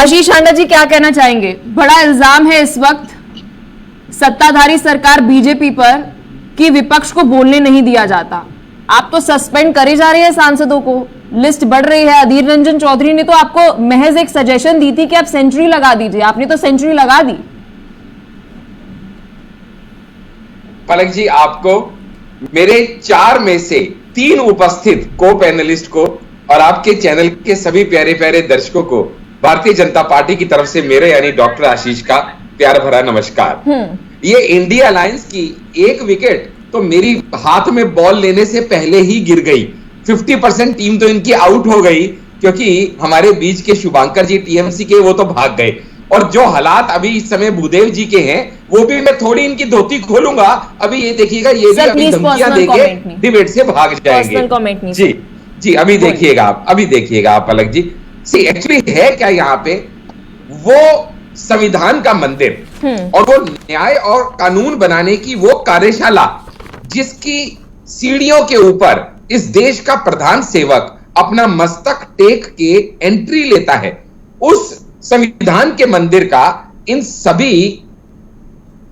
आशीष हांडा जी क्या कहना चाहेंगे? बड़ा इल्जाम है इस वक्त सत्ताधारी सरकार बीजेपी पर कि विपक्ष को बोलने नहीं दिया जाता। आप तो सस्पेंड करे जा रहे हैं सांसदों को, लिस्ट बढ़ रही है। अधीर रंजन चौधरी ने तो आपको महज एक सजेशन दी थी कि आप सेंचुरी लगा दीजिए, आपने तो सेंचुरी लगा दी। पलक जी, आपको मेरे 4 में से 3 उपस्थित को पैनलिस्ट को और आपके चैनल के सभी प्यारे प्यारे दर्शकों को भारतीय जनता पार्टी की तरफ से मेरे यानी डॉक्टर आशीष का प्यार भरा नमस्कार। ये इंडिया अलायंस की एक विकेट तो मेरी हाथ में बॉल लेने से पहले ही गिर गई। 50% टीम तो इनकी आउट हो गई क्योंकि हमारे बीच के शुभांकर जी टीएमसी के वो तो भाग गए। और जो हालात अभी इस समय भूदेव जी के हैं वो भी मैं थोड़ी इनकी धोती खोलूंगा। अभी ये देखिएगा, ये भी अभी धमकियां देके डिबेट से भाग जाएंगे। जी जी, अभी देखिएगा आप पलक जी। सी एक्चुअली है क्या यहाँ पे, वो संविधान का मंदिर और वो न्याय और कानून बनाने की वो कार्यशाला जिसकी सीढ़ियों के ऊपर इस देश का प्रधान सेवक अपना मस्तक टेक के एंट्री लेता है, उस संविधान के मंदिर का इन सभी,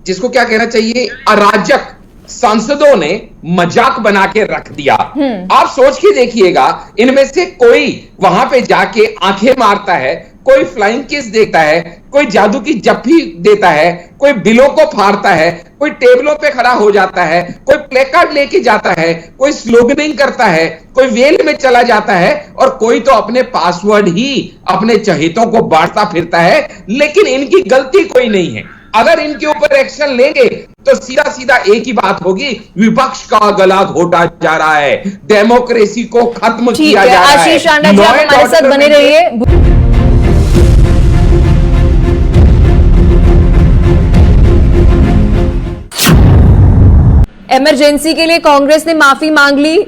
जिसको क्या कहना चाहिए, अराजक सांसदों ने मजाक बना के रख दिया। आप सोच के देखिएगा, इनमें से कोई वहां पे जाके आंखें मारता है, कोई फ्लाइंग किस देता है, कोई जादू की जफ्फी देता है, कोई बिलों को फाड़ता है, कोई टेबलों पे खड़ा हो जाता है, कोई प्लेकार्ड लेके जाता है, कोई स्लोगनिंग करता है, कोई वेल में चला जाता है और कोई तो अपने पासवर्ड ही अपने चहेतों को बांटता फिरता है। लेकिन इनकी गलती कोई नहीं है। अगर इनके ऊपर एक्शन लेंगे तो सीधा सीधा एक ही बात होगी, विपक्ष का गला घोटा जा रहा है, डेमोक्रेसी को खत्म किया जा रहा है। आशीष हांडा जी, आप हमारे साथ बने रहिए। इमरजेंसी के लिए कांग्रेस ने माफी मांग ली,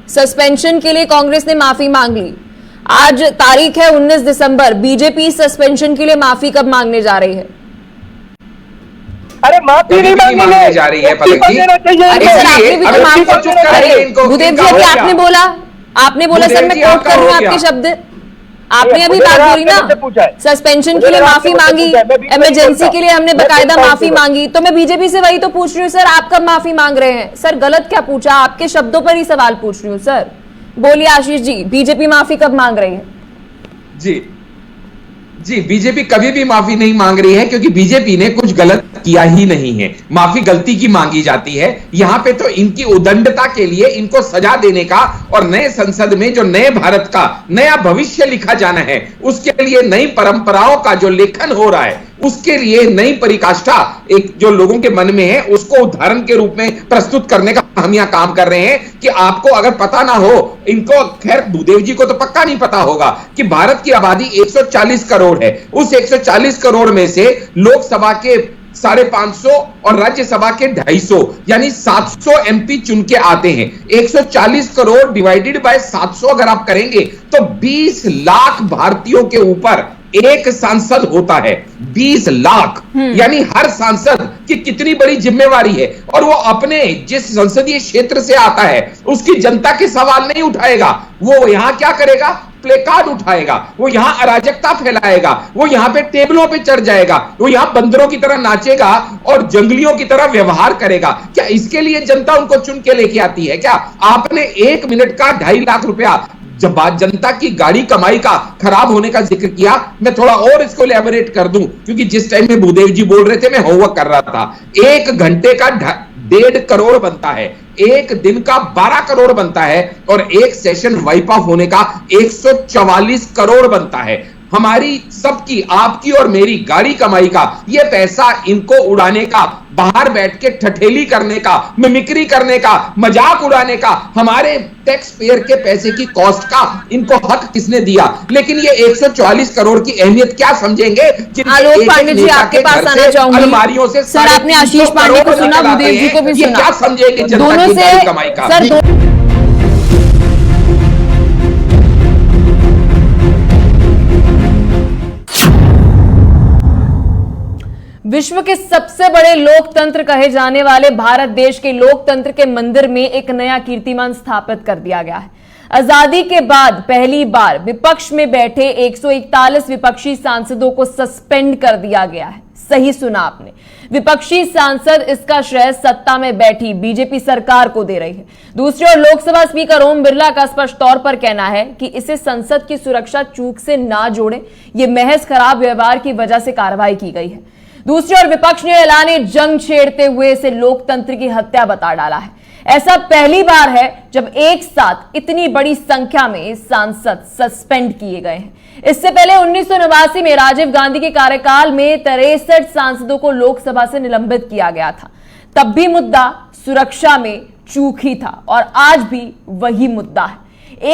सस्पेंशन के लिए कांग्रेस ने माफी मांग ली। आज तारीख है 19 दिसंबर। बीजेपी सस्पेंशन के लिए माफी कब मांगने जा रही है? अरे माफी नहीं मांगने जा रही है पलक जी। अरे सर, आपने भी तो माफ कर, भूदेव जी अभी आपने बोला सर, मैं कोट कर रही हूं आपके शब्द। आपने अभी बात बोली ना, सस्पेंशन के लिए माफी मांगी, इमरजेंसी के लिए हमने बकायदा माफी मांगी। तो मैं बीजेपी से वही तो पूछ रही हूँ सर, आप कब माफी मांग रहे हैं? सर गलत क्या पूछा, आपके शब्दों पर ही सवाल पूछ रही हूँ सर। बोलिए आशीष जी, बीजेपी माफी कब मांग रही है? जी, बीजेपी कभी भी माफी नहीं मांग रही है क्योंकि बीजेपी ने कुछ गलत किया ही नहीं है। माफी गलती की मांगी जाती है। यहां पे तो इनकी उदंडता के लिए इनको सजा देने का और नए संसद में जो नए भारत का नया भविष्य लिखा जाना है, उसके लिए नई परंपराओं का जो लेखन हो रहा है, उसके लिए नई परिकाष्ठा एक जो लोगों के मन में है उसको उदाहरण के रूप में प्रस्तुत करने का हम यहां काम कर रहे हैं। कि आपको अगर पता ना हो, इनको, खैर भूदेव जी को तो पक्का नहीं पता होगा कि भारत की आबादी 140 करोड़ है। उस 140 करोड़ में से लोकसभा के 550 और राज्यसभा के 250 यानी 700 एमपी चुन के आते हैं। 140 करोड़ डिवाइडेड बाय 700 अगर आप करेंगे तो 20 लाख भारतीयों के ऊपर एक सांसद होता है। 20 लाख यानी हर सांसद की कितनी बड़ी जिम्मेवारी है। और वो अपने जिस संसदीय क्षेत्र से आता है उसकी जनता के सवाल नहीं उठाएगा, वो यहां क्या करेगा, प्लेकार्ड उठाएगा, वो यहां अराजकता फैलाएगा, वो यहां पे टेबलों पे चढ़ जाएगा, वो यहां बंदरों की तरह नाचेगा और जंगलियों की तरह व्यवहार करेगा। क्या इसके लिए जनता उनको चुन के लेके आती है क्या? आपने 1 मिनट का 2.5 लाख रुपया जब जनता की गाड़ी कमाई का खराब होने का जिक्र किया, मैं थोड़ा और इसको एलैबोरेट कर दूं क्योंकि जिस टाइम में भूदेव जी बोल रहे थे मैं होमवर्क कर रहा था। 1 घंटे का 1.5 करोड़ बनता है, 1 दिन का 12 करोड़ बनता है और एक सेशन वाइप ऑफ होने का 144 करोड़ बनता है। हमारी सबकी, आपकी और मेरी गाड़ी कमाई का ये पैसा इनको उड़ाने का, बाहर बैठ के ठठेली करने का, मिमिक्री करने का, मजाक उड़ाने का, हमारे टैक्स पेयर के पैसे की कॉस्ट का इनको हक किसने दिया? लेकिन ये 144 करोड़ की अहमियत क्या समझेंगे? आलोक पांडे जी, आपके पास आना चाहूंगी। अलमारियों से सर, आपने आशीष पांडे को सुना, भूदेव जी को भी सुना, क्या समझेंगे जनता की गाड़ी कमाई का? सर विश्व के सबसे बड़े लोकतंत्र कहे जाने वाले भारत देश के लोकतंत्र के मंदिर में एक नया कीर्तिमान स्थापित कर दिया गया है। आजादी के बाद पहली बार विपक्ष में बैठे 141 विपक्षी सांसदों को सस्पेंड कर दिया गया है। सही सुना आपने, विपक्षी सांसद इसका श्रेय सत्ता में बैठी बीजेपी सरकार को दे रही है। दूसरी ओर लोकसभा स्पीकर ओम बिरला का स्पष्ट तौर पर कहना है कि इसे संसद की सुरक्षा चूक से ना जोड़े, ये महज खराब व्यवहार की वजह से कार्रवाई की गई है। दूसरी ओर विपक्ष ने ऐलाने जंग छेड़ते हुए इसे लोकतंत्र की हत्या बता डाला है। ऐसा पहली बार है जब एक साथ इतनी बड़ी संख्या में सांसद सस्पेंड किए गए हैं। इससे पहले 1989 में राजीव गांधी के कार्यकाल में 63 सांसदों को लोकसभा से निलंबित किया गया था। तब भी मुद्दा सुरक्षा में चूक ही था और आज भी वही मुद्दा है।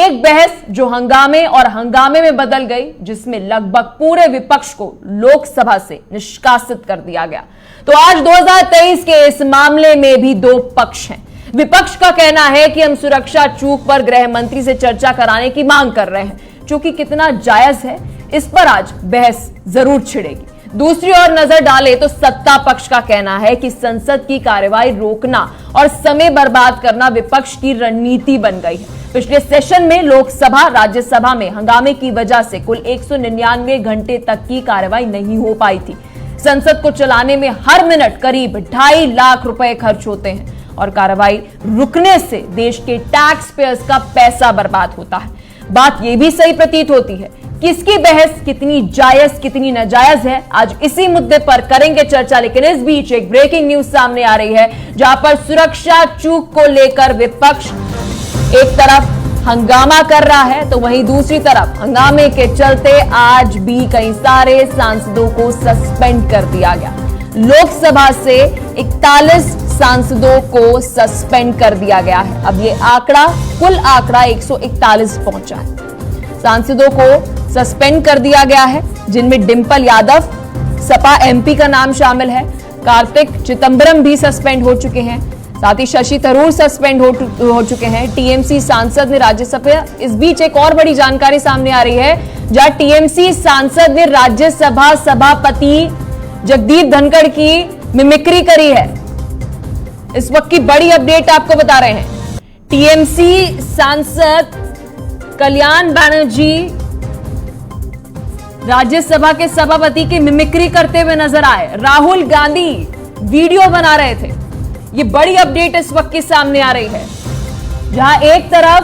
एक बहस जो हंगामे में बदल गई, जिसमें लगभग पूरे विपक्ष को लोकसभा से निष्कासित कर दिया गया। तो आज 2023 के इस मामले में भी दो पक्ष हैं। विपक्ष का कहना है कि हम सुरक्षा चूक पर गृह मंत्री से चर्चा कराने की मांग कर रहे हैं, जो कि कितना जायज है इस पर आज बहस जरूर छिड़ेगी। दूसरी ओर नजर डाले तो सत्ता पक्ष का कहना है कि संसद की कार्यवाही रोकना और समय बर्बाद करना विपक्ष की रणनीति बन गई है। पिछले सेशन में लोकसभा राज्यसभा में हंगामे की वजह से कुल 199 घंटे तक की कार्यवाही नहीं हो पाई थी। संसद को चलाने में हर मिनट करीब 2.5 लाख रुपए खर्च होते हैं और कार्रवाई रुकने से देश के टैक्स पेयर्स का पैसा बर्बाद होता है। बात यह भी सही प्रतीत होती है, किसकी बहस कितनी जायज कितनी नाजायज है, आज इसी मुद्दे पर करेंगे चर्चा। लेकिन इस बीच एक ब्रेकिंग न्यूज सामने आ रही है, जहां पर सुरक्षा चूक को लेकर विपक्ष एक तरफ हंगामा कर रहा है तो वहीं दूसरी तरफ हंगामे के चलते आज भी कई सारे सांसदों को सस्पेंड कर दिया गया। लोकसभा से 41 सांसदों को सस्पेंड कर दिया गया है। अब ये कुल आंकड़ा 141 पहुंचा है। सांसदों को सस्पेंड कर दिया गया है, जिनमें डिंपल यादव सपा एमपी का नाम शामिल है, कार्तिक चिदंबरम भी सस्पेंड हो चुके हैं, साथ ही शशि थरूर सस्पेंड हो चुके हैं। टीएमसी सांसद ने राज्यसभा, इस बीच एक और बड़ी जानकारी सामने आ रही है, जहां टीएमसी सांसद ने राज्यसभा सभापति जगदीप धनखड़ की मिमिक्री करी है। इस वक्त की बड़ी अपडेट आपको बता रहे हैं। टीएमसी सांसद कल्याण बनर्जी राज्यसभा के सभापति की मिमिक्री करते हुए नजर आए। राहुल गांधी वीडियो बना रहे थे। ये बड़ी अपडेट इस वक्त की सामने आ रही है, जहां एक तरफ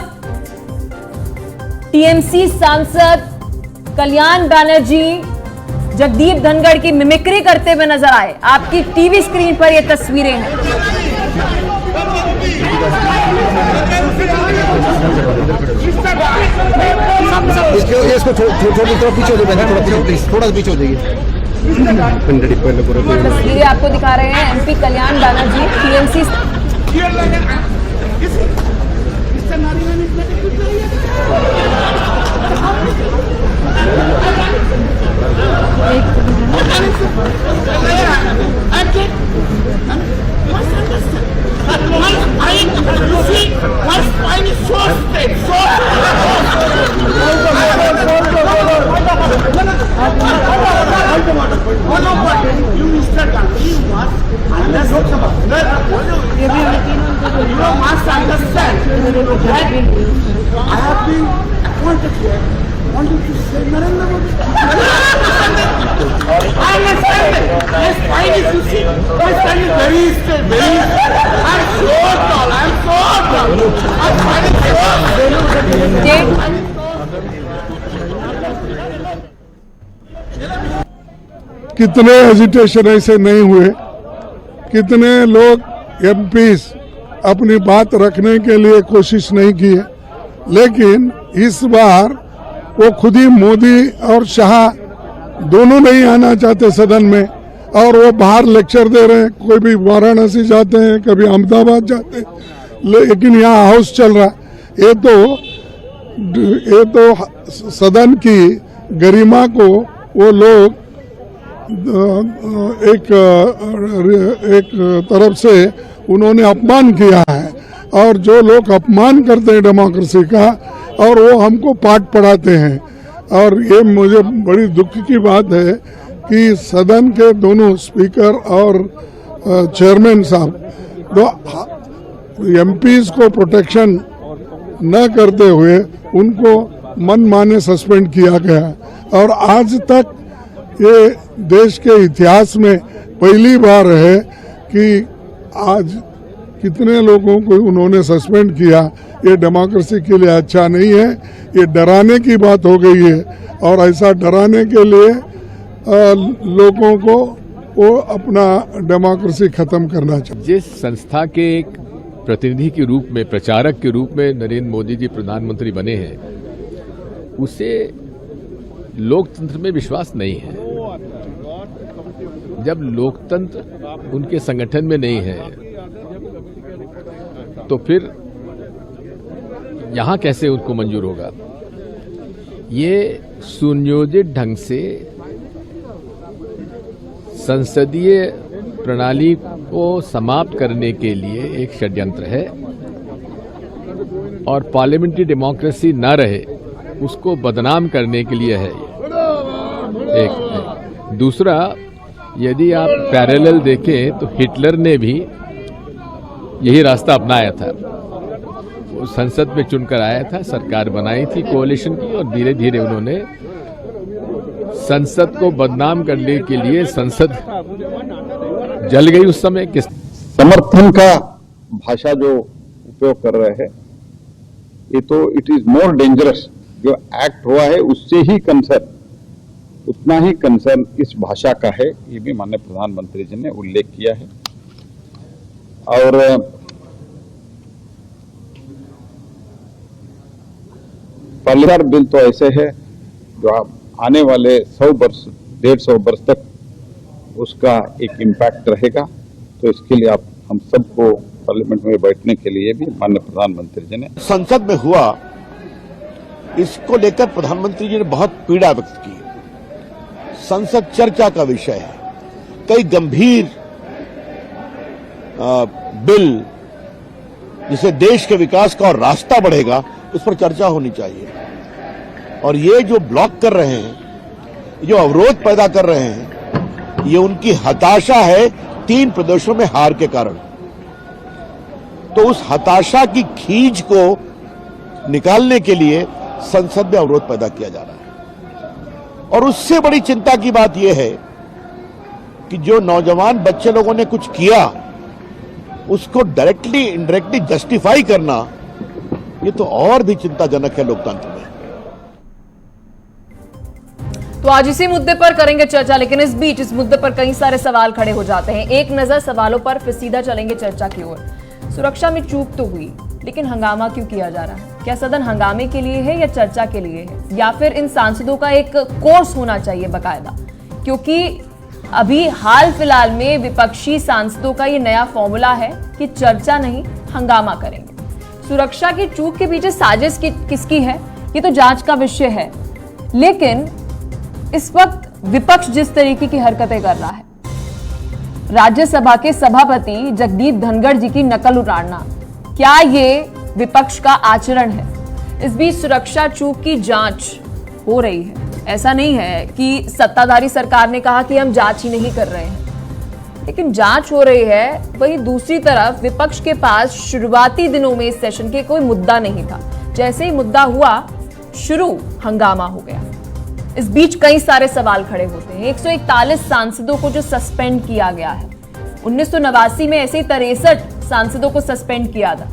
टीएमसी सांसद कल्याण बनर्जी जगदीप धनखड़ की मिमिक्री करते हुए नजर आए। आपकी टीवी स्क्रीन पर ये तस्वीरें हैं। इसको थोड़ा पीछे हो जाइए, प्लीज थोड़ा पीछे हो जाइए। तस्वीरें आपको दिखा रहे हैं एमपी कल्याण बनर्जी टीएमसी। कितने एजिटेशन ऐसे नहीं हुए, कितने लोग एमपीज अपनी बात रखने के लिए कोशिश नहीं की है, लेकिन इस बार वो खुद ही मोदी और शाह दोनों नहीं आना चाहते सदन में और वो बाहर लेक्चर दे रहे हैं। कोई भी वाराणसी जाते हैं, कभी अहमदाबाद जाते हैं, लेकिन यहाँ हाउस चल रहा है। ये तो सदन की गरिमा को वो लोग एक तरफ से उन्होंने अपमान किया है, और जो लोग अपमान करते हैं डेमोक्रेसी का और वो हमको पाठ पढ़ाते हैं। और ये मुझे बड़ी दुख की बात है कि सदन के दोनों स्पीकर और चेयरमैन साहब एमपीज को प्रोटेक्शन न करते हुए उनको मनमाने सस्पेंड किया गया और आज तक ये देश के इतिहास में पहली बार है कि आज कितने लोगों को उन्होंने सस्पेंड किया। ये डेमोक्रेसी के लिए अच्छा नहीं है, ये डराने की बात हो गई है और ऐसा डराने के लिए लोगों को वो अपना डेमोक्रेसी खत्म करना चाहिए। जिस संस्था के एक प्रतिनिधि के रूप में, प्रचारक के रूप में नरेंद्र मोदी जी प्रधानमंत्री बने हैं, उसे लोकतंत्र में विश्वास नहीं है। जब लोकतंत्र उनके संगठन में नहीं है तो फिर यहां कैसे उनको मंजूर होगा। ये सुनियोजित ढंग से संसदीय प्रणाली को समाप्त करने के लिए एक षड्यंत्र है और पार्लियामेंट्री डेमोक्रेसी न रहे उसको बदनाम करने के लिए है। एक दूसरा, यदि आप पैरेलल देखें तो हिटलर ने भी यही रास्ता अपनाया था। वो संसद में चुनकर आया था, सरकार बनाई थी कोalition की और धीरे धीरे उन्होंने संसद को बदनाम करने के लिए, संसद जल गई उस समय। किस समर्थन का भाषा जो उपयोग कर रहे हैं ये तो इट इज मोर डेंजरस। जो एक्ट हुआ है उससे ही कंसर्न, उतना ही कंसर्न इस भाषा का है, ये भी माननीय प्रधानमंत्री जी ने उल्लेख किया है। और पार्लियामेंट बिल तो ऐसे है जो आने वाले 100 वर्ष, 150 वर्ष तक उसका एक इम्पैक्ट रहेगा। तो इसके लिए आप हम सबको पार्लियामेंट में बैठने के लिए भी माननीय प्रधानमंत्री जी ने संसद में हुआ, इसको लेकर प्रधानमंत्री जी ने बहुत पीड़ा व्यक्त की। संसद चर्चा का विषय है, कई गंभीर बिल जिसे देश के विकास का और रास्ता बढ़ेगा उस पर चर्चा होनी चाहिए। और ये जो ब्लॉक कर रहे हैं, जो अवरोध पैदा कर रहे हैं, ये उनकी हताशा है 3 प्रदेशों में हार के कारण। तो उस हताशा की खींच को निकालने के लिए संसद में अवरोध पैदा किया जा रहा है। और उससे बड़ी चिंता की बात यह है कि जो नौजवान बच्चे लोगों ने कुछ किया उसको डायरेक्टली इनडायरेक्टली जस्टिफाई करना, ये तो और भी चिंताजनक है लोकतंत्र में। तो आज इसी मुद्दे पर करेंगे चर्चा, लेकिन इस बीच इस मुद्दे पर कई सारे सवाल खड़े हो जाते हैं। एक नजर सवालों पर, फिर सीधा चलेंगे चर्चा की ओर। सुरक्षा में चूक तो हुई, लेकिन हंगामा क्यों किया जा रहा है? क्या सदन हंगामे के लिए है या चर्चा के लिए है, या फिर इन सांसदों का एक कोर्स होना चाहिए बाकायदा? क्योंकि अभी हाल फिलहाल में विपक्षी सांसदों का ये नया फॉर्मूला है कि चर्चा नहीं, हंगामा करेंगे। सुरक्षा की चूक के पीछे साजिश किसकी है, ये तो जांच का विषय है। लेकिन इस वक्त विपक्ष जिस तरीके की हरकतें कर रहा है, राज्यसभा के सभापति जगदीप धनखड़ जी की नकल उतारना, क्या ये विपक्ष का आचरण है? इस बीच सुरक्षा चूक की जांच हो रही है। ऐसा नहीं है कि सत्ताधारी सरकार ने कहा कि हम जांच ही नहीं कर रहे हैं, लेकिन जांच हो रही है। वहीं दूसरी तरफ विपक्ष के पास शुरुआती दिनों में इस सेशन के कोई मुद्दा नहीं था। जैसे ही मुद्दा हुआ शुरू, हंगामा हो गया। इस बीच कई सारे सवाल खड़े होते हैं। 141 सांसदों को जो सस्पेंड किया गया है, 1989 में ऐसे ही 63 सांसदों को सस्पेंड किया था।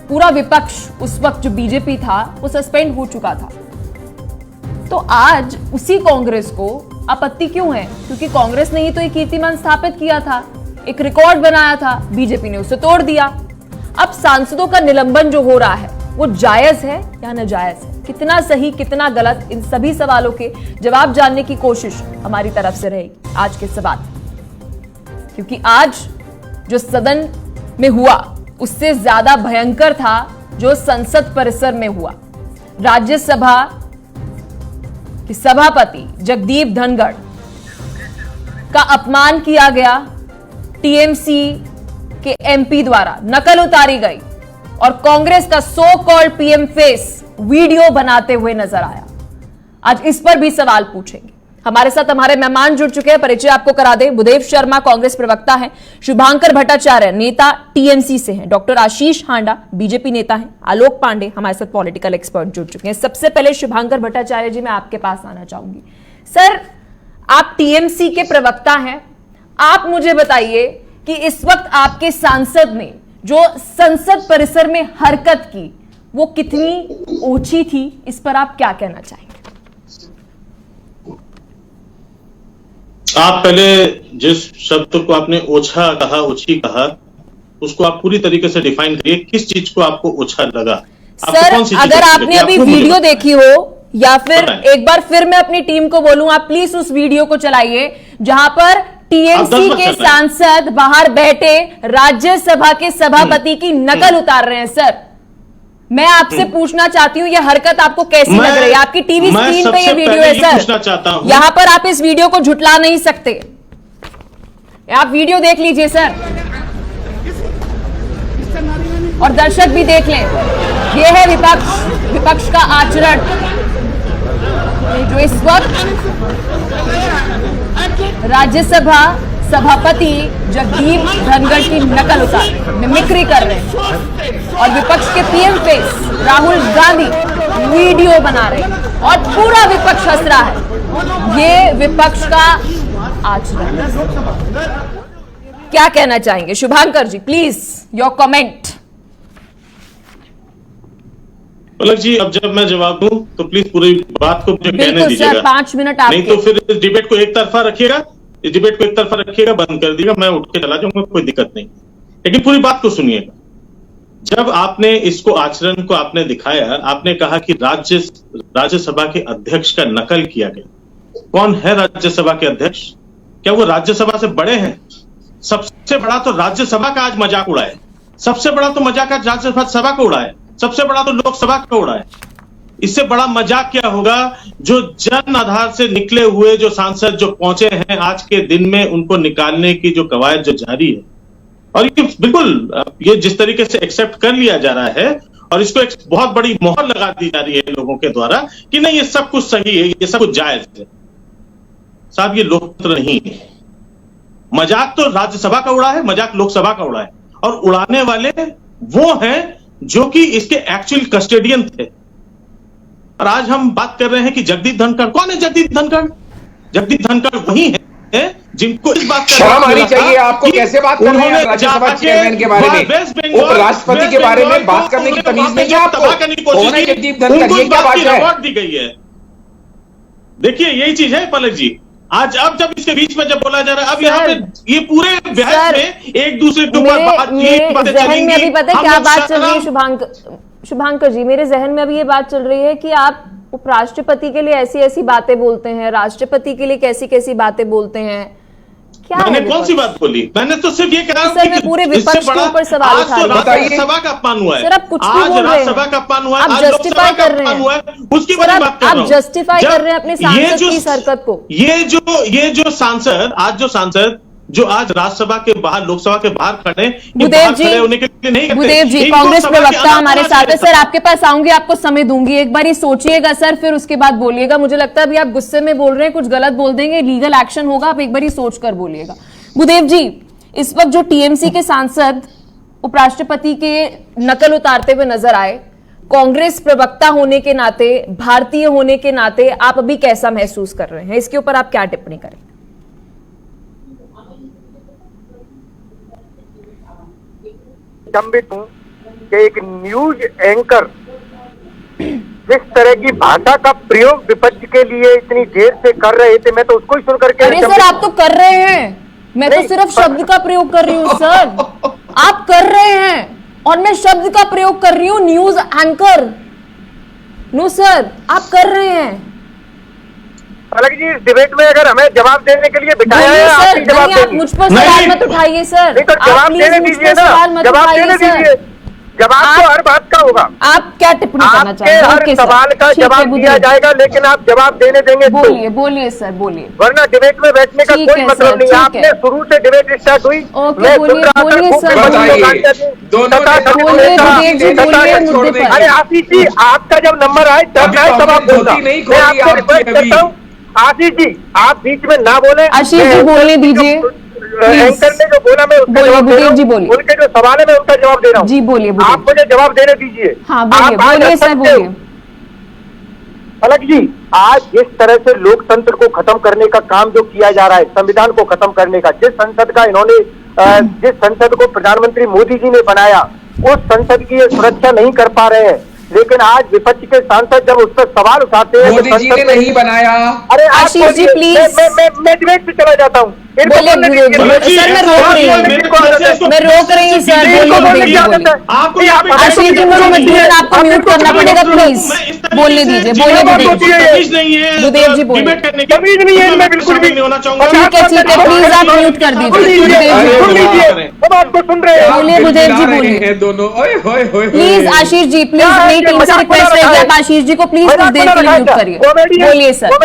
पूरा विपक्ष उस वक्त जो बीजेपी था वो सस्पेंड हो चुका था। तो आज उसी कांग्रेस को आपत्ति क्यों है? क्योंकि कांग्रेस ने ही तो एक कीर्तिमान स्थापित किया था, एक रिकॉर्ड बनाया था, बीजेपी ने उसे तोड़ दिया। अब सांसदों का निलंबन जो हो रहा है वो जायज है या नाजायज है? कितना सही, कितना गलत, इन सभी सवालों के जवाब जानने की कोशिश हमारी तरफ से रहेगी आज के सवाल। क्योंकि आज जो सदन में हुआ उससे ज्यादा भयंकर था जो संसद परिसर में हुआ। राज्यसभा के सभापति जगदीप धनखड़ का अपमान किया गया, टीएमसी के एमपी द्वारा नकल उतारी गई और कांग्रेस का so called PM face video बनाते हुए नजर आया। आज इस पर भी सवाल पूछेंगे। हमारे साथ हमारे मेहमान जुड़ चुके हैं, परिचय आपको करा दें। भूदेव शर्मा कांग्रेस प्रवक्ता हैं, शुभांकर भट्टाचार्य नेता टीएमसी से हैं, डॉक्टर आशीष हांडा बीजेपी नेता हैं, आलोक पांडे हमारे साथ पॉलिटिकल एक्सपर्ट जुड़ चुके हैं। सबसे पहले शुभांकर भट्टाचार्य जी, मैं आपके पास आना चाहूंगी। सर, आप टीएमसी के प्रवक्ता हैं, आप मुझे बताइए कि इस वक्त आपके सांसद ने जो संसद परिसर में हरकत की वो कितनी ऊंची थी, इस पर आप क्या कहना चाहेंगे? आप पहले जिस शब्द को आपने ओछा कहा, ऊंची कहा, उसको आप पूरी तरीके से डिफाइन करिए। किस चीज को आपको ओछा लगा? सर, अगर आपने अभी वीडियो देखी हो या फिर एक बार फिर मैं अपनी टीम को बोलूं, आप प्लीज उस वीडियो को चलाइए जहां पर टीएमसी के सांसद बाहर बैठे राज्यसभा के सभापति की नकल उतार रहे हैं। सर, मैं आपसे पूछना चाहती हूँ, यह हरकत आपको कैसी लग रही है? आपकी टीवी स्क्रीन पे ये वीडियो है सर, यहां पर आप इस वीडियो को झुटला नहीं सकते। आप वीडियो देख लीजिए सर, और दर्शक भी देख लें। यह है विपक्ष का आचरण जो इस वक्त राज्यसभा सभापति जगदीप धनखड़ की नकल उतार मिमिक्री कर रहे हैं, और विपक्ष के PM face Rahul Gandhi video बना रहे हैं और पूरा विपक्ष हंस रहा है। ये विपक्ष का आचरण। क्या कहना चाहेंगे Shubhankar ji? Please your comment. Palak ji, अब जब मैं जवाब दूं तो प्लीज पूरी बात को मुझे कहने दीजिएगा। सर, 5 मिनट आपके। नहीं तो फिर इस डिबेट को एक तरफा रखिएगा, इस डिबेट को एक तरफा रखिएगा, बंद कर दीजिएगा, मैं उठ के चला जाऊंगा, कोई दिक्कत नहीं। लेकिन पूरी बात को सुनिएगा। जब आपने इसको आचरण को आपने दिखाया, आपने कहा कि राज्यसभा के अध्यक्ष का नकल किया गया। कौन है राज्यसभा के अध्यक्ष? क्या वो राज्यसभा से बड़े हैं? सबसे बड़ा तो राज्यसभा का आज मजाक उड़ाए, सबसे बड़ा तो मजाक आज राज्यसभा को उड़ाए, सबसे बड़ा तो लोकसभा का उड़ाए। इससे बड़ा मजाक क्या होगा? जो जन आधार से निकले हुए जो सांसद जो पहुंचे हैं आज के दिन में, उनको निकालने की जो कवायद जो जारी है, और ये बिल्कुल ये जिस तरीके से एक्सेप्ट कर लिया जा रहा है और इसको एक बहुत बड़ी मोहर लगा दी जा रही है लोगों के द्वारा कि नहीं, ये सब कुछ सही है, ये सब कुछ जायज है। साहब, ये लोकतंत्र नहीं है। मजाक तो राज्यसभा का उड़ा है, मजाक लोकसभा का उड़ा है, और उड़ाने वाले वो हैं जो कि इसके एक्चुअल कस्टोडियन थे। और आज हम बात कर रहे हैं कि जगदीप धनखड़, कौन है जगदीप धनखड़? जगदीप धनखड़ वही है जिनको इस बात का शर्म आनी चाहिए आपको। कैसे बात कर रहे हैं राज्यसभा चेयरमैन के बारे में, उपराष्ट्रपति के बारे में बात करने की तमीज नहीं है आपको? कौन है जगदीप धनखड़? ये क्या बात है? अवार्ड दी गई है। देखिए, यही चीज है पलक जी। आज अब जब इसके बीच में जब बोला जा रहा है, अब यहाँ पे ये पूरे बहस में एक दूसरे के ऊपर बातें चलेंगी। अभी पता है क्या बात चल रही है शुभांकर जी? मेरे जहन में अभी ये बात चल रही है कि आप उपराष्ट्रपति के लिए ऐसी ऐसी बातें बोलते हैं, राष्ट्रपति के लिए कैसी कैसी बातें बोलते हैं। क्या मैंने कौन सी बात बोली? मैंने तो सिर्फ ये कहा कि पूरे विपक्ष के ऊपर सवाल उठा रहे हैं। राज्यसभा का अपमान हुआ है, सर, आप कुछ भी बोल रहे हैं। राज्यसभा का अपमान हुआ है, आप जस्टिफाई कर रहे हैं, उसकी बात कर रहा हूं। आप जस्टिफाई कर रहे हैं अपने सांसद की इस हरकत को। ये जो सांसद जो आज राज्यसभा के बाहर, लोकसभा के बाहर खड़े, भूदेव जी कांग्रेस प्रवक्ता हमारे साथ है। सर, आपके पास आऊंगी, आपको समय दूंगी, एक बार ये सोचिएगा सर, फिर उसके बाद बोलिएगा। मुझे लगता है अभी आप गुस्से में बोल रहे हैं, कुछ गलत बोल देंगे, लीगल एक्शन होगा, आप एक बार ही सोच कर बोलिएगा। भूदेव जी, इस वक्त जो टीएमसी के सांसद उपराष्ट्रपति के नकल उतारते हुए नजर आए, कांग्रेस प्रवक्ता होने के नाते, भारतीय होने के नाते आप अभी कैसा महसूस कर रहे हैं? इसके ऊपर आप क्या टिप्पणी करें? स्तंभित हूं कि एक न्यूज एंकर जिस तरह की भाषा का प्रयोग विपक्ष के लिए इतनी देर से कर रहे थे, मैं तो उसको ही सुन करके। अरे सर, आप तो कर रहे हैं, मैं तो सिर्फ शब्द का प्रयोग कर रही हूँ सर। आप कर रहे हैं और मैं शब्द का प्रयोग कर रही हूँ, न्यूज एंकर। नो सर, आप कर रहे हैं। अलग जी, इस डिबेट में अगर हमें जवाब देने के लिए बिठाया है, आप जवाब आप मुझ पर सवाल मत उठाइए सर। नहीं तो जवाब देने दीजिए ना, जवाब देने दीजिए। जवाब तो हर बात का होगा। आप क्या टिप्पणी करना चाहते हैं? हर सवाल का जवाब दिया जाएगा, लेकिन आप जवाब देने देंगे तो। बोलिए सर, बोलिए, वरना डिबेट में बैठने का कोई मतलब नहीं। आपने शुरू से डिबेट स्टार्ट हुई, अरे आशीष जी, आपका जब नंबर आए तब मैं सवाल बोलता। मैं आपसे रिक्वेस्ट करता हूँ, आशीष जी आप बीच में ना बोले। आशीष जी बोलने दीजिए। एंकर ने जो बोला मैं उसका जवाब दे रहा हूं। उनके जो सवाल है मैं उनका जवाब दे रहा हूँ। जी बोलिए। आप मुझे जवाब देने दीजिए। हाँ बोलिए सर बोलिए। पलक जी आज जिस तरह से लोकतंत्र को खत्म करने का काम जो किया जा रहा है, संविधान को खत्म करने का, जिस संसद का इन्होंने जिस संसद को प्रधानमंत्री मोदी जी ने बनाया उस संसद की ये सुरक्षा नहीं कर पा रहे हैं। लेकिन आज विपक्ष के सांसद जब उस पर सवाल उठाते हैं मोदी जी ने नहीं बनाया। अरे आशीष जी प्लीज मैं डिबेट पे चला जाता हूँ। सर मैं रोक रही हूँ सर। आशीष जी मुझे मजबूरन आपको म्यूट करना पड़ेगा प्लीज। बोलने दीजिए। भूदेव जी बोलिए। ठीक है प्लीज आप म्यूट कर दीजिए। आपको सुन रहे हैं। बोलिए भूदेव जी बोलिए दोनों। प्लीज आशीष जी प्लीज मेरी टीम से रिक्वेस्ट रहेगी आप आशीष जी को प्लीज कुछ देर के लिए म्यूट करिए। बोलिए सर। तो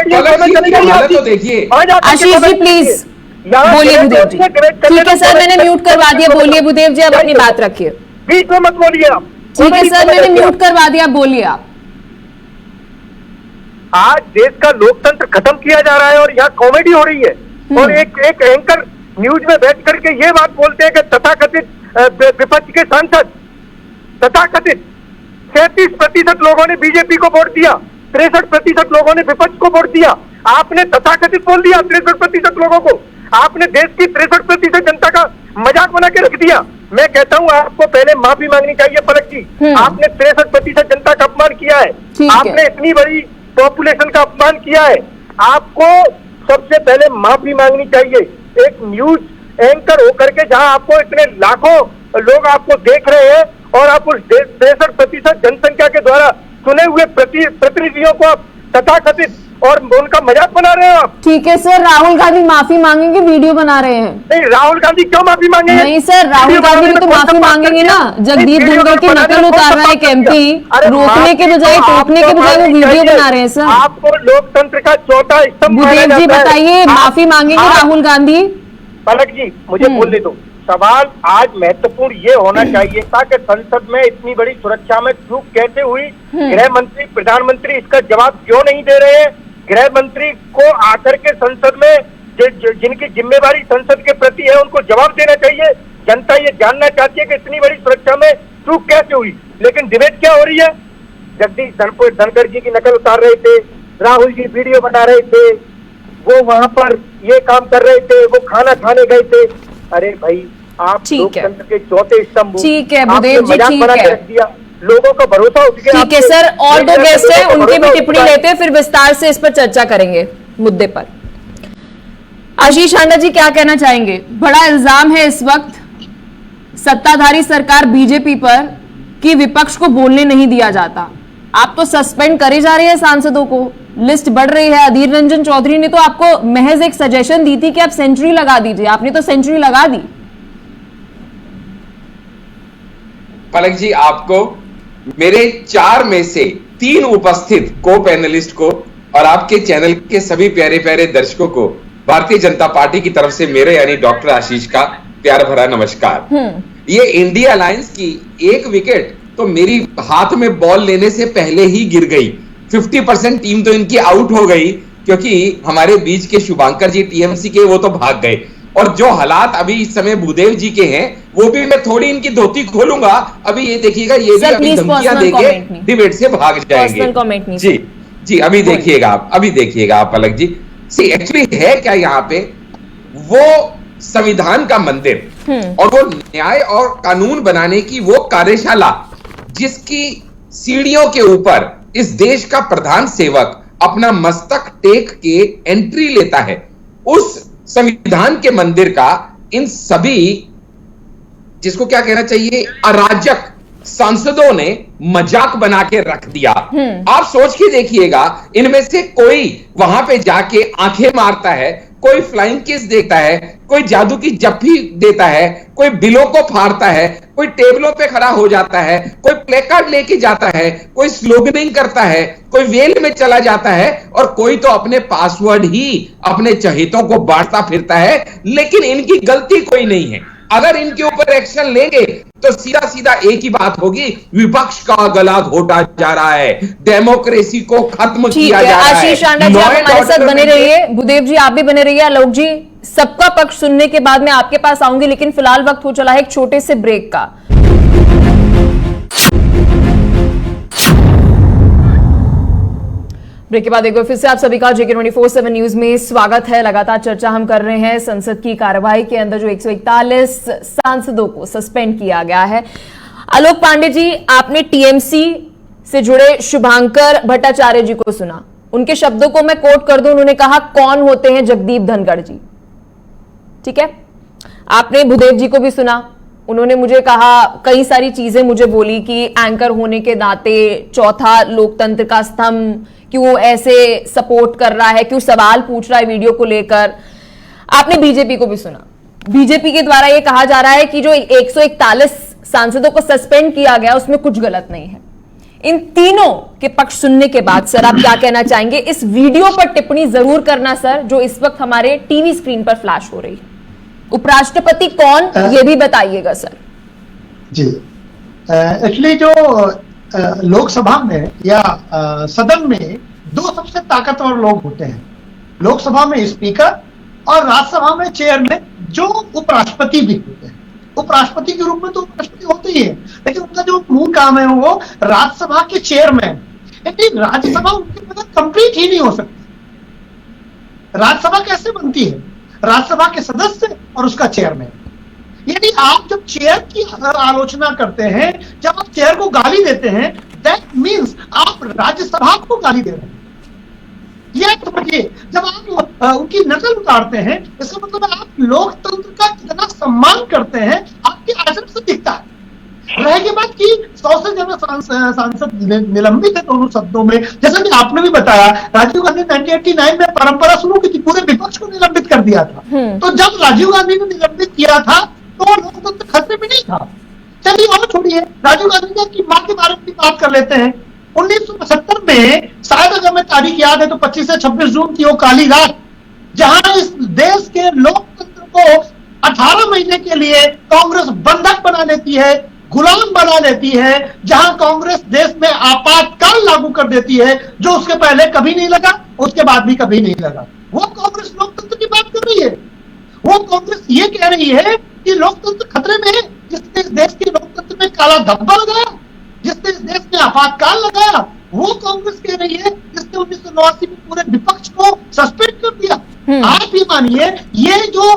देखिए आशीष जी प्लीज बोलिए भूदेव जी। ठीक है सर मैंने म्यूट करवा दिया। बोलिए भूदेव जी अब अपनी बात रखिए। बीच में मत बोलिए आप। ठीक है सर मैंने म्यूट करवा दिया। बोलिए आप। आज देश का लोकतंत्र खत्म किया जा रहा है और यहाँ कॉमेडी हो रही है। और एक एंकर न्यूज में बैठ करके ये बात बोलते हैं कि तथाकथित विपक्ष के सांसद तथाकथित 37% लोगों ने बीजेपी को वोट दिया, 63% लोगों ने विपक्ष को वोट दिया। आपने तथाकथित बोल दिया 63% लोगों को। आपने देश की 63% जनता का मजाक बना के रख दिया। मैं कहता हूँ आपको पहले माफी मांगनी चाहिए पलक जी। आपने 63% जनता का अपमान किया है। आपने इतनी बड़ी पॉपुलेशन का अपमान किया है। आपको सबसे पहले माफी मांगनी चाहिए। एक न्यूज एंकर होकर के जहां आपको इतने लाखों लोग आपको देख रहे हैं और आप उस 63% जनसंख्या के द्वारा चुने हुए प्रतिनिधियों को आप तथाकथित और उनका मजाक बना रहे हो आप। ठीक है सर राहुल गांधी माफी मांगेंगे वीडियो बना रहे हैं। नहीं राहुल गांधी क्यों माफी मांगेंगे? नहीं सर राहुल गांधी भी तो माफी मांगेंगे ना। जगदीप धनखड़ की नकल उतार रहा है एक एमपी। रोकने के बजाय टोकने के बजाय वो वीडियो बना रहे हैं सर। आपको लोकतंत्र का चौथा स्तंभ भूदेव जी बताइए माफी मांगेंगे राहुल गांधी? पलक जी मुझे बोलने दो। सवाल आज महत्वपूर्ण ये होना चाहिए था कि संसद में इतनी बड़ी सुरक्षा में चूक कैसे हुई? गृह मंत्री प्रधानमंत्री इसका जवाब क्यों नहीं दे रहे हैं? गृह मंत्री को आकर के संसद में जिनकी जिम्मेवारी संसद के प्रति है उनको जवाब देना चाहिए। जनता ये जानना चाहती है कि इतनी बड़ी सुरक्षा में चूक कैसे हुई। लेकिन डिबेट क्या हो रही है? जगदीश धनखड़ जी की नकल उतार रहे थे, राहुल जी वीडियो बना रहे थे, वो वहां पर ये काम कर रहे थे, वो खाना खाने गए थे। अरे भाई आप लोकतंत्र के चौथे स्तंभ। ठीक है भूदेव जी ठीक है। लोगों का भरोसा उठ गया। ठीक है सर और दो गेस्ट हैं उनकी भी टिप्पणी लेते हैं फिर विस्तार से इस पर चर्चा करेंगे मुद्दे पर। आशीष हांडा जी क्या कहना चाहेंगे? बड़ा इल्जाम है इस वक्त सत्ताधारी सरकार बीजेपी पर कि विपक्ष को बोलने नहीं दिया जाता। आप तो सस्पेंड करे जा रहे हैं सांसदों को, लिस्ट बढ़ रही है। अधीर रंजन चौधरी ने तो आपको महज एक सजेशन दी थी कि आप सेंचुरी लगा दीजिए, आपने तो सेंचुरी लगा दी। पलक जी आपको मेरे 4 में से 3 उपस्थित को पैनलिस्ट को और आपके चैनल के सभी प्यारे प्यारे दर्शकों को भारतीय जनता पार्टी की तरफ से मेरे यानी डॉक्टर आशीष का प्यार भरा नमस्कार। ये इंडिया अलायंस की एक विकेट तो मेरी हाथ में बॉल लेने से पहले ही गिर गई। 50% टीम तो इनकी आउट हो गई क्योंकि हमारे बीच के शुभांकर जी टीएमसी के वो तो भाग गए। और जो हालात अभी इस समय भूदेव जी के हैं वो भी मैं थोड़ी इनकी धोती खोलूंगा। अभी ये देखिएगा ये भी अभी धमकियां देके डिबेट से भाग जाएंगे। जी अभी देखिएगा आप पलक जी। सी एक्चुअली है क्या यहाँ पे वो संविधान का मंदिर और वो न्याय और कानून बनाने की वो कार्यशाला जिसकी सीढ़ियों के ऊपर इस देश का प्रधान सेवक अपना मस्तक टेक के एंट्री लेता है, उस संविधान के मंदिर का इन सभी जिसको क्या कहना चाहिए अराजक सांसदों ने मजाक बना के रख दिया। आप सोच के देखिएगा इनमें से कोई वहां पे जाके आंखें मारता है, कोई फ्लाइंग किस देता है, कोई जादू की जफ्फी देता है, कोई बिलों को फाड़ता है, कोई टेबलों पे खड़ा हो जाता है, कोई प्लेकार्ड लेके जाता है, कोई स्लोगनिंग करता है, कोई वेल में चला जाता है और कोई तो अपने पासवर्ड ही अपने चहेतों को बांटता फिरता है। लेकिन इनकी गलती कोई नहीं है। अगर इनके ऊपर एक्शन लेंगे तो सीधा सीधा एक ही बात होगी, विपक्ष का गला घोटा जा रहा है, डेमोक्रेसी को खत्म किया जा रहा है। आशीष राणा जी आप हमारे साथ बने रहिए, भूदेव जी आप भी बने रहिए, आलोक जी सबका पक्ष सुनने के बाद मैं आपके पास आऊंगी, लेकिन फिलहाल वक्त हो चला है एक छोटे से ब्रेक का। ब्रेक के बाद एक बार फिर से आप सभी का JK 24/7 न्यूज में स्वागत है। लगातार चर्चा हम कर रहे हैं संसद की कार्यवाही के अंदर जो 141 सांसदों को सस्पेंड किया गया है। आलोक पांडे जी, आपने टीएमसी से जुड़े शुभांकर भट्टाचार्य जी को सुना, उनके शब्दों को मैं कोट कर दूं, उन्होंने कहा कौन होते हैं जगदीप धनखड़ जी, ठीक है। आपने भूदेव जी को भी सुना, उन्होंने मुझे कहा कई सारी चीजें मुझे बोली कि एंकर होने के नाते चौथा लोकतंत्र का स्तंभ क्यों ऐसे सपोर्ट कर रहा है, क्यों सवाल पूछ रहा है वीडियो को लेकर। आपने बीजेपी को भी सुना, बीजेपी के द्वारा यह कहा जा रहा है कि जो 141 सांसदों को सस्पेंड किया गया उसमें कुछ गलत नहीं है। इन तीनों के पक्ष सुनने के बाद सर आप क्या कहना चाहेंगे? इस वीडियो पर टिप्पणी जरूर करना सर, जो इस वक्त हमारे टीवी स्क्रीन पर फ्लैश हो रही है। उपराष्ट्रपति कौन ये भी बताइएगा सर। जी, एक्चुअली जो लोकसभा में या सदन में दो सबसे ताकतवर लोग होते हैं, लोकसभा में स्पीकर और राज्यसभा में चेयरमैन, जो उपराष्ट्रपति भी होते हैं। उपराष्ट्रपति के रूप में तो उपराष्ट्रपति होते ही है, लेकिन उनका जो मूल काम है वो राज्यसभा के चेयरमैन, लेकिन राज्यसभा उनके बगैर कंप्लीट ही नहीं हो सकती। राज्यसभा कैसे बनती है? राज्यसभा के सदस्य और उसका चेयरमैन। यानी आप जब चेयर की आलोचना करते हैं, जब आप चेयर को गाली देते हैं, दैट मीन्स आप राज्यसभा को गाली दे रहे हैं। यह समझिए, जब आप उनकी नकल उतारते हैं, इसका मतलब आप लोकतंत्र का कितना सम्मान करते हैं आपके आचरण से दिखता है। रह के बात की 100 से ज्यादा सांसद निलंबित है दोनों शब्दों में। जैसा कि आपने भी बताया, राजीव गांधी 1989 में परंपरा शुरू की थी, पूरे विपक्ष को निलंबित कर दिया था। तो जब राजीव गांधी ने निलंबित किया था तो लोकतंत्र खतरे में नहीं था। चलिए और छोड़िए, राजीव गांधी की मां के बारे में भी बात कर लेते हैं। 1975 में, शायद अगर मैं तारीख याद है तो 25 से 26 जून की वो काली रात, जहां इस देश के लोकतंत्र को 18 महीने के लिए कांग्रेस बंधक बना लेती है, गुलाम बना लेती है, जहां कांग्रेस देश में आपातकाल लागू कर देती है, जो उसके पहले कभी नहीं लगा, उसके बाद भी कभी नहीं लगा। वो कांग्रेस लोकतंत्र की बात कर रही है। वो कांग्रेस ये कह रही है कि लोकतंत्र खतरे में है। जिसने इस देश के लोकतंत्र में काला धब्बा लगाया, जिसने इस देश में आपातकाल लगाया, वो कांग्रेस कह रही है जिसने 1989 में पूरे विपक्ष को सस्पेंड कर दिया। आप ये मानिए, ये जो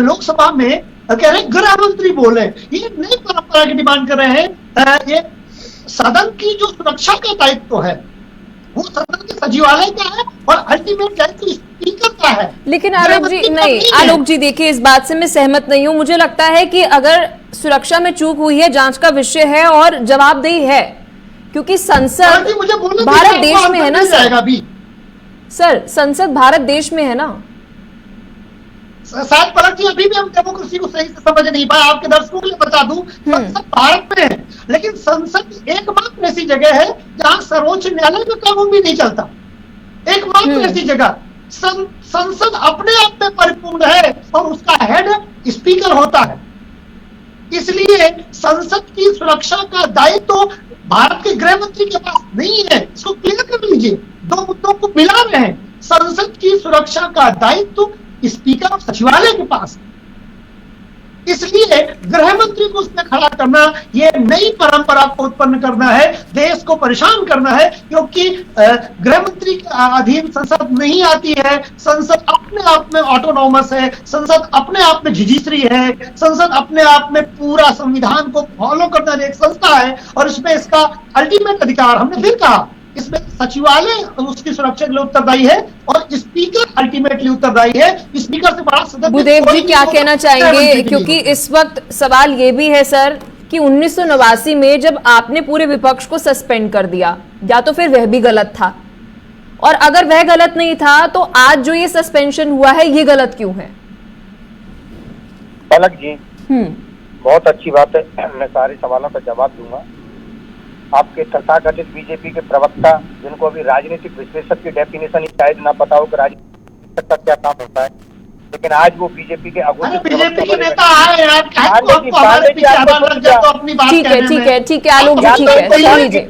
लोकसभा में कह रहे गृह मंत्री बोले, ये नई परंपरा की डिमांड कर रहे हैं। ये सदन की जो सुरक्षा का दायित्व है वो सदन के सचिवालय का है और अल्टीमेट दायित्व स्पीकर का है। लेकिन आलोक जी नहीं, आलोक जी देखिए, इस बात से मैं सहमत नहीं हूं। मुझे लगता है कि अगर सुरक्षा में चूक हुई है, जांच का विषय है और जवाबदेही है, क्योंकि संसद भारत देश में है ना सर, संसद भारत देश में है ना। शायद पलट जी, अभी भी हम डेमोक्रेसी को सही से समझ नहीं पाए। आपके दर्शकों के लिए बता दूं, संसद भारत में है, लेकिन संसद एकमात्र ऐसी जगह है जहां सर्वोच्च न्यायालय का कानून भी नहीं चलता। एकमात्र ऐसी जगह। संसद अपने आप में परिपूर्ण है और उसका हेड स्पीकर होता है। इसलिए संसद की सुरक्षा का दायित्व तो भारत के गृह मंत्री के पास नहीं है। इसको क्लियर कर लीजिए, दो मुद्दों को मिला रहे हैं। संसद की सुरक्षा का दायित्व स्पीकर और सचिवालय के पास। इसलिए गृह मंत्री को उसमें खड़ा करना, यह नई परंपरा को उत्पन्न करना है, देश को परेशान करना है, क्योंकि गृह मंत्री के अधीन संसद नहीं आती है। संसद अपने आप में ऑटोनॉमस है, संसद अपने आप में जुडिशरी है, संसद अपने आप में पूरा संविधान को फॉलो करने वाली एक संस्था है और इसमें इसका अल्टीमेट अधिकार, हमने फिर कहा, इसमें सचिवालय उसकी सुरक्षा के लिए उत्तरदायी है और स्पीकर अल्टीमेटली उत्तरदायी है। स्पीकर से बड़ा सदस्य। भूदेव जी क्या कहना चाहेंगे, क्योंकि इस वक्त सवाल ये भी है सर कि 1989 में जब आपने पूरे विपक्ष को सस्पेंड कर दिया, या तो फिर वह भी गलत था, और अगर वह गलत नहीं था तो आज जो ये सस्पेंशन हुआ है ये गलत क्यों है? पलक जी, बहुत अच्छी बात है, मैं सारे सवालों का जवाब दूंगा। आपके तथाकथित बीजेपी के प्रवक्ता, जिनको अभी राजनीतिक विश्लेषक की डेफिनेशन शायद ना पता हो कि राजनीतिक का क्या काम होता है, लेकिन आज वो बीजेपी के बीजेपी के नेता आए यार, आपको हमारे पीछे आवाज लग जाए तो अपनी बात ठीक है ठीक है ठीक है आलोक जी, ठीक है सुन लीजिए।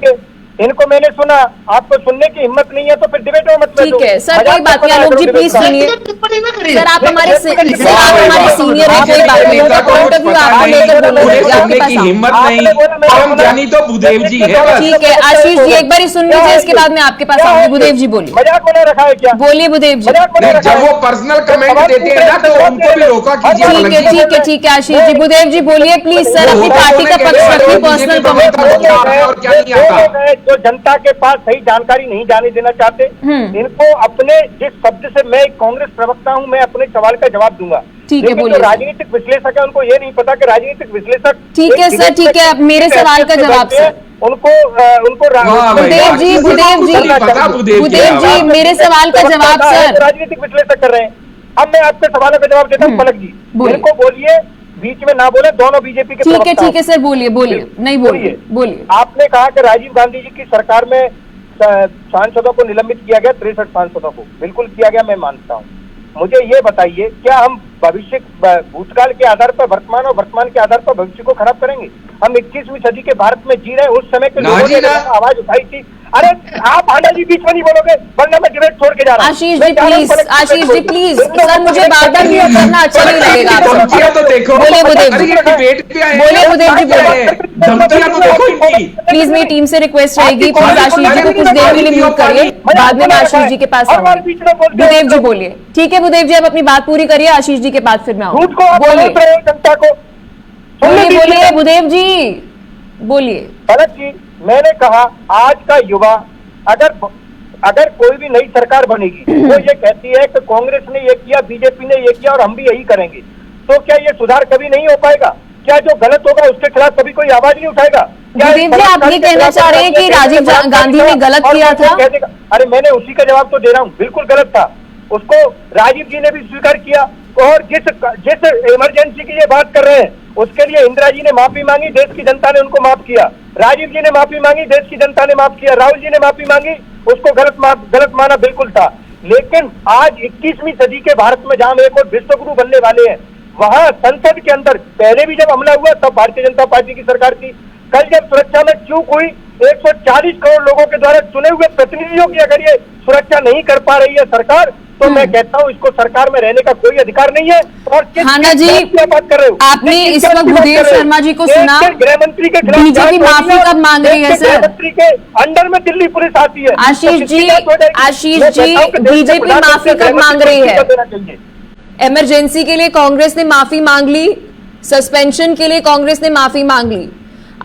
इनको मैंने सुना, आपको सुनने की हिम्मत नहीं है तो फिर डिबेट में मत बैठो। ठीक है सर, कोई बात नहीं आलोक जी, प्लीज सुनिए सर, आप हमारे सीनियर हैं, कोई बात नहीं, पॉइंट ऑफ व्यू आपको लेकर बोलना आपके पास हिम्मत नहीं, हम जानी तो भूदेव जी है। ठीक है आशीष जी, एक बार ही सुन लीजिए, इसके बाद में आपके पास आऊंगी। भूदेव जी बोलिए, मजाक बना रखा है क्या? बोलिए भूदेव जी। जब वो पर्सनल कमेंट देते हैं ना तो उनको भी रोका कीजिए। ठीक है ठीक है ठीक है आशीष जी, भूदेव जी बोलिए प्लीज सर, अपनी पार्टी का पक्ष रखिए, पर्सनल कमेंट और क्या नहीं आता। जो जनता के पास सही जानकारी नहीं जाने देना चाहते, इनको अपने जिस शब्द से मैं एक कांग्रेस प्रवक्ता हूं, मैं अपने सवाल का जवाब दूंगा। ठीक है, बोलिए। राजनीतिक विश्लेषक है, उनको ये नहीं पता कि राजनीतिक विश्लेषक ठीक है सर, ठीक है, अब मेरे सवाल का जवाब सर, उनको भूदेव जी मेरे सवाल का जवाब सर, राजनीतिक विश्लेषक कर रहे हैं। अब मैं आपके सवालों का जवाब देता हूँ पलक जी, इनको बोलिए बीच में ना बोले, दोनों बीजेपी के। ठीक है सर, बोलिए बोलिए, नहीं बोलिए। आपने कहा कि राजीव गांधी जी की सरकार में सांसदों को निलंबित किया गया, 63 सांसदों को, बिल्कुल किया गया, मैं मानता हूँ। मुझे ये बताइए, क्या हम भविष्य भूतकाल के आधार पर वर्तमान और वर्तमान के आधार पर भविष्य को खराब करेंगे? हम 21वीं सदी के भारत में जी रहे हैं, उस समय के लोगों ने आवाज उठाई थी। अरे आप आंडा जी बीच में नहीं बोलोगे, वरना मैं डिबेट छोड़ के जा रहा हूं। आशीष जी प्लीज सर, मुझे बार बार म्यूट करना अच्छा नहीं लगेगा। तो देखो, बोलिए भूदेव जी, बोलिए भूदेव जी, बोलिए प्लीज। मेरी टीम से रिक्वेस्ट रहेगी, प्लीज आशीष जी को कुछ देर के लिए म्यूट करिए, बाद में मैं आशीष जी के पास आऊंगी। भूदेव जी बोलिए। ठीक है भूदेव जी, आप अपनी बात पूरी करिए, आशीष जी के बाद फिर मैं आऊंगी। बोलिए भूदेव जी, बोलिए। भरत जी, मैंने कहा आज का युवा अगर कोई भी नई सरकार बनेगी, वो ये कहती है कि कांग्रेस ने ये किया, बीजेपी ने ये किया और हम भी यही करेंगे, तो क्या ये सुधार कभी नहीं हो पाएगा? क्या जो गलत होगा उसके खिलाफ कभी कोई आवाज नहीं उठाएगा? भूदेव जी, आप ये कहना चाह रहे हैं कि राजीव गांधी ने गलत किया था? अरे मैंने उसी का जवाब तो दे रहा हूँ, बिल्कुल गलत था, उसको राजीव जी ने भी स्वीकार किया। और जिस इमरजेंसी की ये बात कर रहे हैं, उसके लिए इंदिरा जी ने माफी मांगी, देश की जनता ने उनको माफ किया। राजीव जी ने माफी मांगी, देश की जनता ने माफ किया। राहुल जी ने माफी मांगी, उसको गलत माना बिल्कुल था। लेकिन आज 21वीं सदी के भारत में, जहां एक और विश्वगुरु बनने वाले हैं, वहां संसद के अंदर पहले भी जब हमला हुआ तब भारतीय जनता पार्टी की सरकार थी। कल जब सुरक्षा में चूक हुई, 140 करोड़ लोगों के द्वारा चुने हुए प्रतिनिधियों की अगर ये सुरक्षा नहीं कर पा रही है सरकार, तो मैं कहता हूँ इसको सरकार में रहने का कोई अधिकार नहीं है। और बात कर रहे हो आपने इस वक्त भूदेव शर्मा जी को सुना, गृह मंत्री के खिलाफ बीजेपी माफी कब मांग रही है सर? मंत्री के अंडर में दिल्ली पुलिस आती है। आशीष जी बीजेपी माफी कब मांग रही है? इमरजेंसी के लिए कांग्रेस ने माफी मांग ली, सस्पेंशन के लिए कांग्रेस ने माफी मांग ली।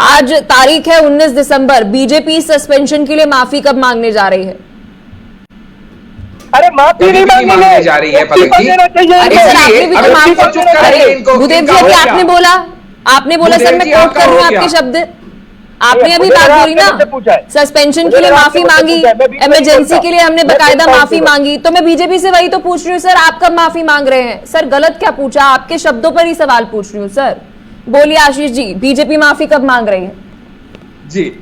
आज तारीख है 19 दिसंबर, बीजेपी सस्पेंशन के लिए माफी कब मांगने जा रही है? अरे माफी नहीं मांगने जा रही है पलक जी। भूदेव जी, अभी आपने बोला सर, मैं कोट कर रही हूँ आपके शब्द, आपने अभी बात बोली ना, सस्पेंशन के लिए माफी मांगी, इमरजेंसी के लिए हमने बकायदा माफी मांगी, तो मैं बीजेपी से वही तो पूछ रही हूँ सर, आप कब माफी मांग रहे हैं? सर गलत क्या पूछा, आपके शब्दों पर ही सवाल पूछ रही हूँ सर। बोलिए आशीष जी, बीजेपी माफी कब मांग रही है? जी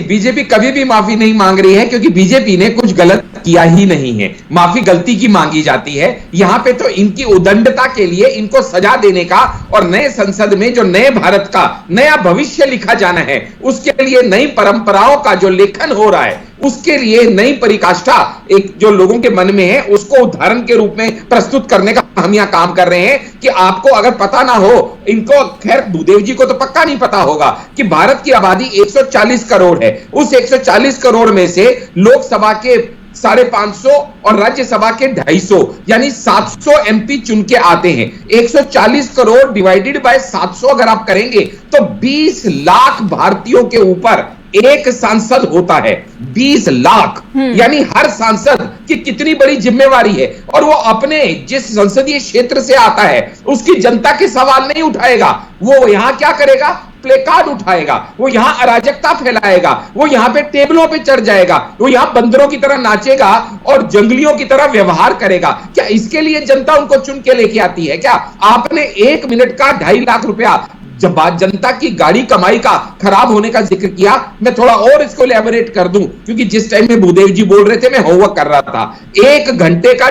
बीजेपी कभी भी माफी नहीं मांग रही है, क्योंकि बीजेपी ने कुछ गलत किया ही नहीं है। माफी गलती की मांगी जाती है। यहां पे तो इनकी उदंडता के लिए इनको सजा देने का और नए संसद में जो नए भारत का नया भविष्य लिखा जाना है, उसके लिए नई परंपराओं का जो लेखन हो रहा है, उसके लिए नई परिकाष्ठा एक जो लोगों के मन में है, उसको उदाहरण के रूप में प्रस्तुत करने का हम यहां काम कर रहे हैं। कि आपको अगर पता ना हो, इनको खैर भूदेव जी को तो पक्का नहीं पता होगा कि भारत की आबादी 140 करोड़ है। उस 140 करोड़ में से लोकसभा के 550 और राज्यसभा के 250 यानी 700 एमपी चुन के आते हैं। 140 करोड़ डिवाइडेड बाय 700 अगर आप करेंगे तो 20 लाख भारतीयों के ऊपर एक सांसद होता है। 20 लाख यानी हर सांसद की कितनी बड़ी जिम्मेवारी है। और वो अपने जिस संसदीय क्षेत्र से आता है उसकी जनता के सवाल नहीं उठाएगा, वो यहां क्या करेगा? प्ले कार्ड उठाएगा, वो यहां अराजकता फैलाएगा, वो यहां पे टेबलों पे चढ़ जाएगा, वो यहां बंदरों की तरह नाचेगा और जंगलियों की तरह व्यवहार करेगा। क्या इसके लिए जनता उनको चुन के लेके आती है? क्या आपने 1 मिनट का 2.5 लाख रुपया जब जनता की गाड़ी कमाई का खराब होने का जिक्र किया, मैं थोड़ा और इसको इलैबोरेट कर दूं, क्योंकि जिस टाइम में भूदेव जी बोल रहे थे मैं होमवर्क कर रहा था। 1 घंटे का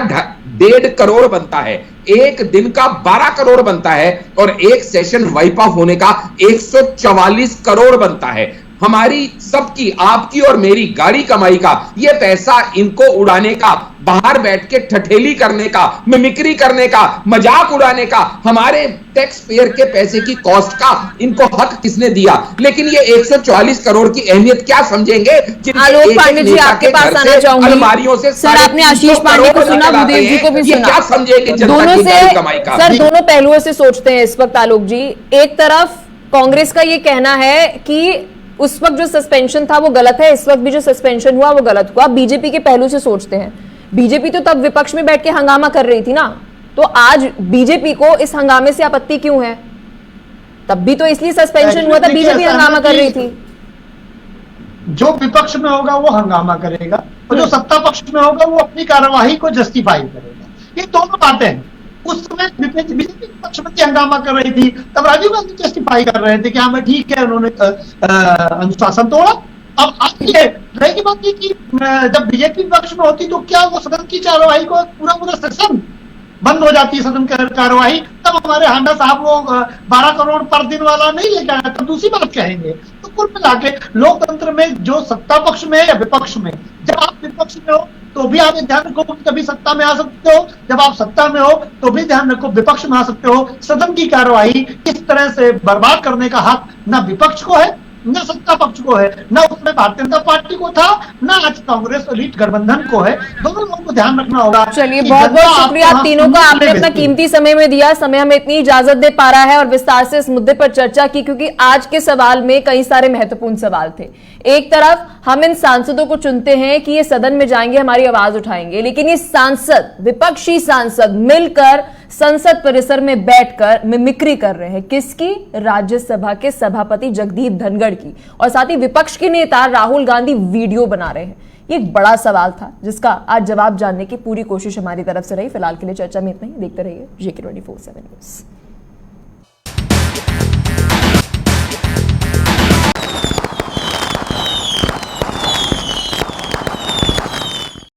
1.5 करोड़ बनता है, एक दिन का 12 करोड़ बनता है और एक सेशन वाइप ऑफ होने का 144 करोड़ बनता है। हमारी सबकी, आपकी और मेरी गाड़ी कमाई का ये पैसा इनको उड़ाने का, बाहर बैठ के ठठेली करने का, मिमिक्री करने का, मजाक उड़ाने का, हमारे टैक्स पेयर के पैसे की कॉस्ट का इनको हक किसने दिया? लेकिन ये 144 करोड़ की अहमियत क्या समझेंगे? आलोक पांडे जी, आपके पास आना चाहूंगी। अलमारियों से सर, आपने आशीष पांडे को सुना, भूदेव जी को भी सुना, क्या समझेंगे दोनों से? सर, दोनों पहलुओं से सोचते हैं इस वक्त आलोक जी। एक तरफ कांग्रेस का ये कहना है कि उस वक्त जो सस्पेंशन था वो गलत है, इस वक्त भी जो सस्पेंशन हुआ वो गलत हुआ। बीजेपी के पहलू से सोचते हैं, बीजेपी तो तब विपक्ष में बैठ के हंगामा कर रही थी ना, तो आज बीजेपी को इस हंगामे से आपत्ति क्यों है? तब भी तो इसलिए सस्पेंशन हुआ था, बीजेपी हंगामा कर रही थी। जो विपक्ष में होगा वो हंगामा करेगा और जो सत्ता पक्ष में होगा वो अपनी कार्यवाही को जस्टिफाई करेगा। ये दोनों बातें हैं। उस समय बीजेपी पक्ष में हंगामा कर रही थी, तब राजीव गांधी जस्टिफाई कर रहे थे कि हाँ मैं ठीक है, उन्होंने अनुशासन तोड़ा। अब ये रहेगी बात कि जब बीजेपी पक्ष में होती तो क्या वो सदन की कार्यवाही को पूरा सेशन बंद हो जाती है, सदन की कार्यवाही, तब हमारे हांडा साहब वो 12 करोड़ पर दिन वाला नहीं लेके आए, तब दूसरी बात कहेंगे। तो कुल मिला के लोकतंत्र में जो सत्ता पक्ष में या विपक्ष में, जब आप विपक्ष में हो तो भी आप ध्यान रखो कभी सत्ता में आ सकते हो, जब आप सत्ता में हो तो भी ध्यान रखो विपक्ष में आ सकते हो। सदन की कार्यवाही इस तरह से बर्बाद करने का हक न विपक्ष को है न सत्ता पक्ष को है, न उसमें भारतीय जनता पार्टी को था, न आज कांग्रेस और रीट गठबंधन को है। दोनों लोगों को ध्यान रखना होगा। चलिए, बहुत बहुत शुक्रिया आप तीनों का, आपने अपना कीमती समय में दिया। समय हमें इतनी इजाजत दे पा रहा है और विस्तार से इस मुद्दे पर चर्चा की, क्योंकि आज के सवाल में कई सारे महत्वपूर्ण सवाल थे। एक तरफ हम इन सांसदों को चुनते हैं कि ये सदन में जाएंगे, हमारी आवाज उठाएंगे, लेकिन ये सांसद, विपक्षी सांसद मिलकर संसद परिसर में बैठकर मिमिक्री कर रहे हैं। किसकी? राज्यसभा के सभापति जगदीप धनखड़ की, और साथ ही विपक्ष के नेता राहुल गांधी वीडियो बना रहे हैं। ये एक बड़ा सवाल था जिसका आज जवाब जानने की पूरी कोशिश हमारी तरफ से रही। फिलहाल के लिए चर्चा में इतना ही। देखते रहिए JK24/7 न्यूज़।